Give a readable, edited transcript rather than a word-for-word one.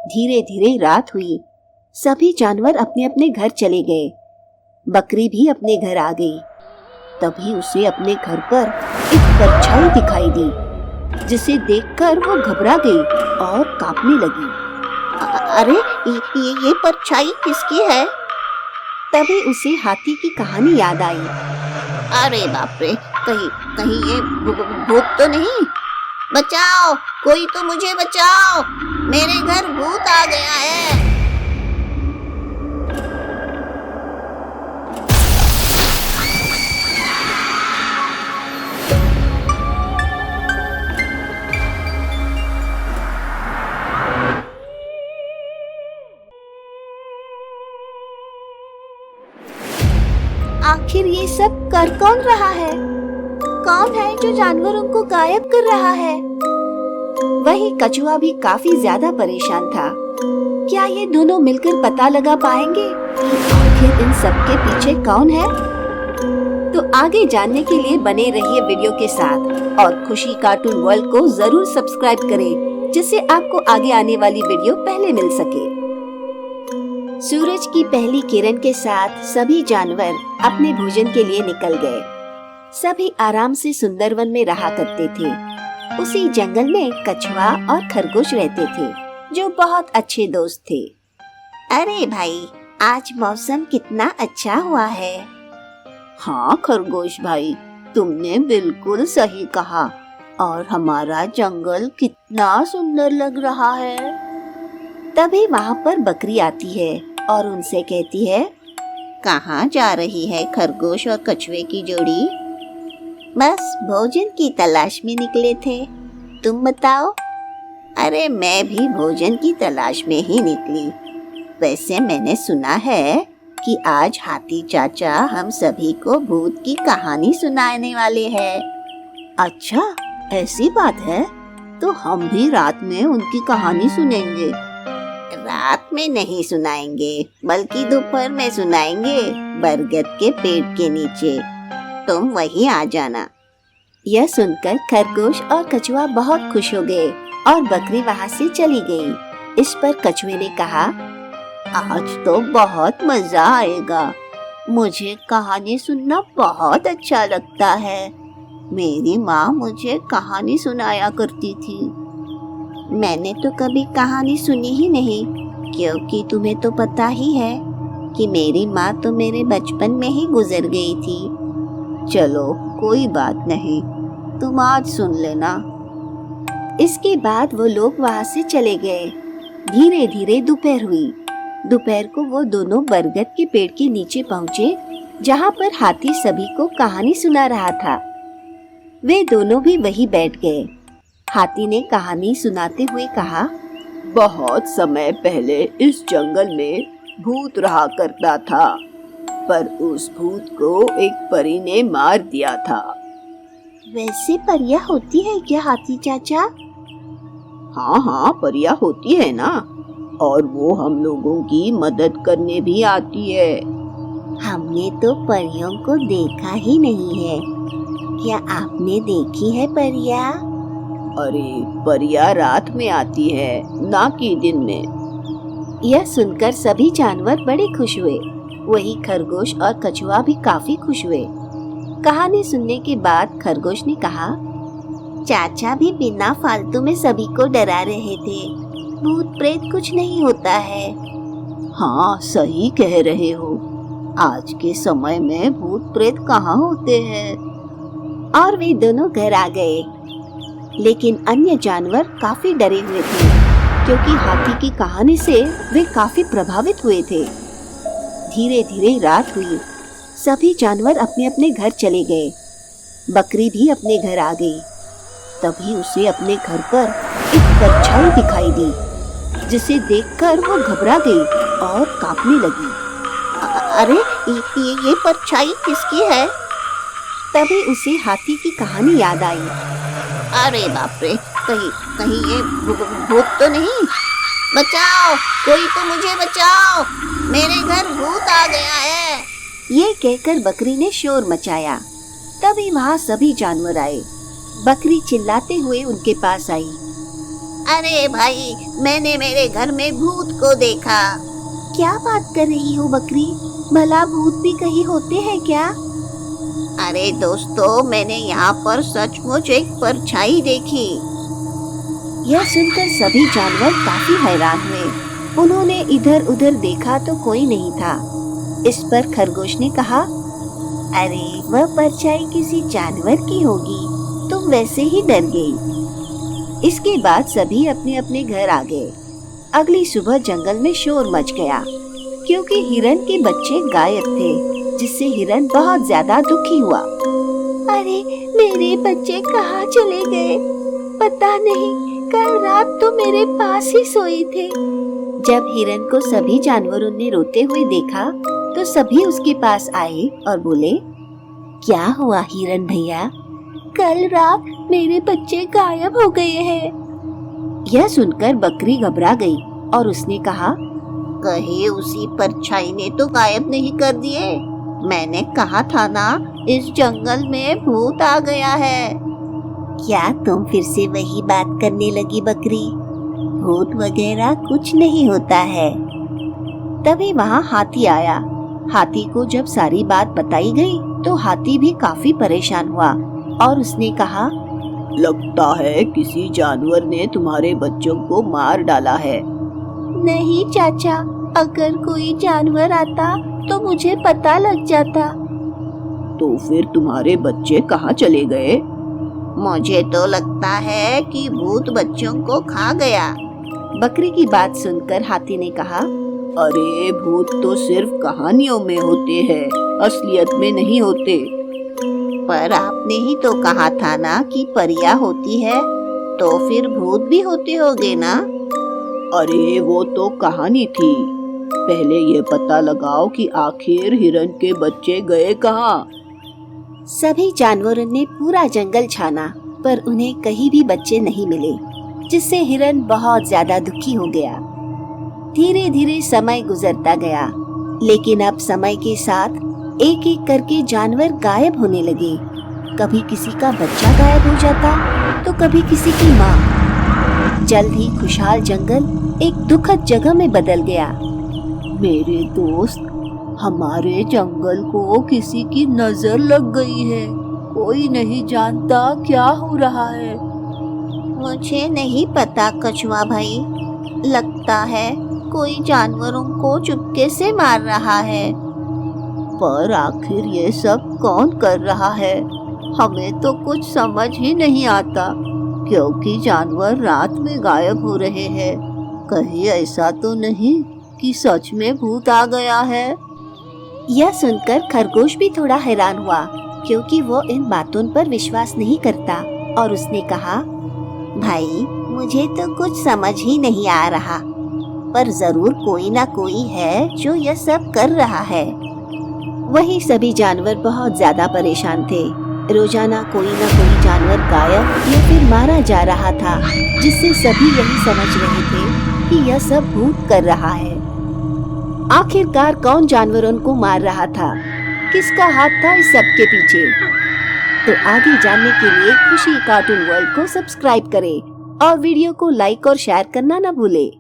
धीरे धीरे रात हुई। सभी जानवर अपने अपने घर चले गए। बकरी भी अपने घर आ गई। तभी उसे अपने घर पर एक परछाई दिखाई दी, जिसे देखकर वो घबरा गई और कांपने लगी। अरे ये परछाई किसकी है? तभी उसे हाथी की कहानी याद आई। अरे बाप रे, कहीं ये भूत तो नहीं? बचाओ, कोई तो मुझे बचाओ, मेरे घर भूत आ गया है। आखिर ये सब कर कौन रहा है? कौन है जो जानवरों को गायब कर रहा है? वही कछुआ भी काफी ज्यादा परेशान था। क्या ये दोनों मिलकर पता लगा पाएंगे कि आखिर इन सब के पीछे कौन है? तो आगे जानने के लिए बने रहिए वीडियो के साथ और खुशी कार्टून वर्ल्ड को जरूर सब्सक्राइब करें, जिससे आपको आगे आने वाली वीडियो पहले मिल सके। सूरज की पहली किरण के साथ सभी जानवर अपने भोजन के लिए निकल गए। सभी आराम से सुंदरवन में रहा करते थे। उसी जंगल में कछुआ और खरगोश रहते थे, जो बहुत अच्छे दोस्त थे। अरे भाई, आज मौसम कितना अच्छा हुआ है। हाँ खरगोश भाई, तुमने बिल्कुल सही कहा। और हमारा जंगल कितना सुंदर लग रहा है। तभी वहाँ पर बकरी आती है और उनसे कहती है, कहाँ जा रही है खरगोश और कछुए की जोड़ी? बस भोजन की तलाश में निकले थे, तुम बताओ? अरे मैं भी भोजन की तलाश में ही निकली। वैसे मैंने सुना है कि आज हाथी चाचा हम सभी को भूत की कहानी सुनाने वाले हैं। अच्छा, ऐसी बात है? तो हम भी रात में उनकी कहानी सुनेंगे। रात में नहीं सुनाएंगे, बल्कि दोपहर में सुनाएंगे, बरगद के पेड़ के नीचे। तुम वहीं आ जाना। यह सुनकर खरगोश और कछुआ बहुत खुश हो गए और बकरी वहाँ से चली गई। इस पर कछुए ने कहा, आज तो बहुत मजा आएगा। मुझे कहानी सुनना बहुत अच्छा लगता है। मेरी माँ मुझे कहानी सुनाया करती थी। मैंने तो कभी कहानी सुनी ही नहीं, क्योंकि तुम्हें तो पता ही है कि मेरी माँ तो मेरे बचपन में ही गुजर गई थी। चलो कोई बात नहीं, तुम आज सुन लेना। इसके बाद वो लोग वहाँ से चले गए। धीरे धीरे दोपहर हुई। दोपहर को वो दोनों बरगद के पेड़ के नीचे पहुँचे, जहाँ पर हाथी सभी को कहानी सुना रहा था। वे दोनों भी वहीं बैठ गए। हाथी ने कहानी सुनाते हुए कहा, बहुत समय पहले इस जंगल में भूत रहा करता था, पर उस भूत को एक परी ने मार दिया था। वैसे परियां होती है क्या हाथी चाचा? हाँ हाँ, परियां होती है ना, और वो हम लोगों की मदद करने भी आती है। हमने तो परियों को देखा ही नहीं है। क्या आपने देखी है परियां? अरे परियां रात में आती है, ना कि दिन में। यह सुनकर सभी जानवर बड़े खुश हुए। वही खरगोश और कछुआ भी काफी खुश हुए। कहानी सुनने के बाद खरगोश ने कहा, चाचा भी बिना फालतू में सभी को डरा रहे थे। भूत प्रेत कुछ नहीं होता है। हाँ सही कह रहे हो। आज के समय में भूत प्रेत कहाँ होते हैं। और वे दोनों घर आ गए। लेकिन अन्य जानवर काफी डरे हुए थे, क्योंकि हाथी की कहानी से वे काफी प्रभावित हुए थे। धीरे धीरे रात हुई। सभी जानवर अपने अपने घर चले गए। बकरी भी अपने घर आ गई। तभी उसे अपने घर पर एक परछाई दिखाई दी, जिसे देखकर वो घबरा गई और कांपने लगी। अरे ये परछाई किसकी है? तभी उसे हाथी की कहानी याद आई। अरे बाप रे, कहीं ये भूत तो नहीं? बचाओ, कोई तो मुझे बचाओ, मेरे घर भूत आ गया है। ये कहकर बकरी ने शोर मचाया। तभी वहाँ सभी जानवर आए। बकरी चिल्लाते हुए उनके पास आई। अरे भाई, मैंने मेरे घर में भूत को देखा। क्या बात कर रही हो बकरी? भला भूत भी कहीं होते हैं क्या? अरे दोस्तों, मैंने यहाँ पर सचमुच एक परछाई देखी। यह सुनकर सभी जानवर काफी हैरान हुए। उन्होंने इधर उधर देखा तो कोई नहीं था। इस पर खरगोश ने कहा, अरे वह परछाई किसी जानवर की होगी, तुम वैसे ही डर गई। इसके बाद सभी अपने अपने घर आ गए। अगली सुबह जंगल में शोर मच गया क्योंकि हिरन के बच्चे गायब थे, जिससे हिरन बहुत ज्यादा दुखी हुआ। अरे मेरे बच्चे कहाँ चले गए? पता नहीं, कल रात तो मेरे पास ही सोए थे। जब हिरन को सभी जानवरों ने रोते हुए देखा तो सभी उसके पास आए और बोले, क्या हुआ हिरन भैया? कल रात मेरे बच्चे गायब हो गए हैं। यह सुनकर बकरी घबरा गई और उसने कहा, कहीं उसी परछाई ने तो गायब नहीं कर दिए? मैंने कहा था ना, इस जंगल में भूत आ गया है। क्या तुम फिर से वही बात करने लगी बकरी? भूत वगैरह कुछ नहीं होता है। तभी वहाँ हाथी आया। हाथी को जब सारी बात बताई गई तो हाथी भी काफी परेशान हुआ और उसने कहा, लगता है किसी जानवर ने तुम्हारे बच्चों को मार डाला है। नहीं चाचा, अगर कोई जानवर आता तो मुझे पता लग जाता। तो फिर तुम्हारे बच्चे कहाँ चले गए? मुझे तो लगता है कि भूत बच्चों को खा गया। बकरी की बात सुनकर हाथी ने कहा, अरे भूत तो सिर्फ कहानियों में होते हैं, असलियत में नहीं होते। पर आपने ही तो कहा था ना कि परियां होती है, तो फिर भूत भी होते होंगे ना? अरे वो तो कहानी थी। पहले ये पता लगाओ कि आखिर हिरन के बच्चे गए कहाँ। सभी जानवरों ने पूरा जंगल छाना पर उन्हें कहीं भी बच्चे नहीं मिले, जिससे हिरन बहुत ज्यादा दुखी हो गया। धीरे धीरे समय गुजरता गया, लेकिन अब समय के साथ एक एक करके जानवर गायब होने लगे। कभी किसी का बच्चा गायब हो जाता तो कभी किसी की माँ। जल्द ही खुशहाल जंगल एक दुखद जगह में बदल गया। मेरे दोस्त, हमारे जंगल को किसी की नजर लग गई है। कोई नहीं जानता क्या हो रहा है। मुझे नहीं पता कछुआ भाई, लगता है कोई जानवरों को चुपके से मार रहा है। पर आखिर ये सब कौन कर रहा है? हमें तो कुछ समझ ही नहीं आता, क्योंकि जानवर रात में गायब हो रहे हैं। कहीं ऐसा तो नहीं कि सच में भूत आ गया है? यह सुनकर खरगोश भी थोड़ा हैरान हुआ, क्योंकि वो इन बातों पर विश्वास नहीं करता और उसने कहा, भाई मुझे तो कुछ समझ ही नहीं आ रहा, पर जरूर कोई ना कोई है जो यह सब कर रहा है। वही सभी जानवर बहुत ज्यादा परेशान थे। रोजाना कोई ना कोई जानवर गायब या फिर मारा जा रहा था, जिससे सभी यही समझ रहे थे कि यह सब भूत कर रहा है। आखिरकार कौन जानवरों को मार रहा था? किसका हाथ था इस सब के पीछे? तो आगे जानने के लिए खुशी कार्टून वर्ल्ड को सब्सक्राइब करें और वीडियो को लाइक और शेयर करना न भूलें।